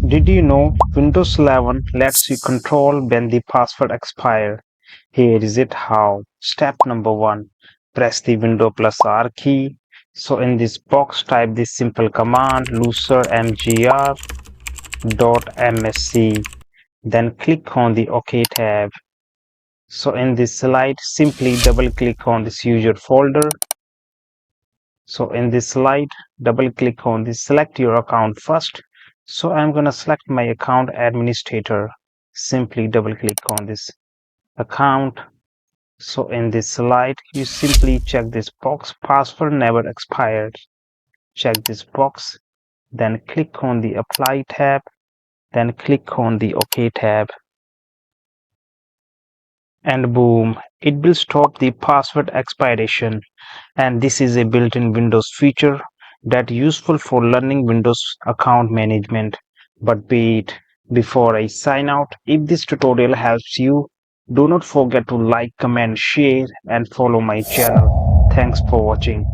Did you know Windows 11 lets you control when the password expires? Here is it how. Step number 1. Press the Windows plus R key. So in this box type this simple command losermgr.msc. Then click on the OK tab. So in this slide simply double click on this user folder. So in this slide, double click on this select your account first. So I'm going to select my account administrator. Simply double click on this account. So in this slide, you simply check this box, password never expired. Check this box, then click on the apply tab, then click on the OK tab. And boom, it will stop the password expiration. And this is a built-in Windows feature that useful for learning Windows account management. But wait, before I sign out, if this tutorial helps you, do not forget to like, comment, share and follow my channel. Thanks for watching.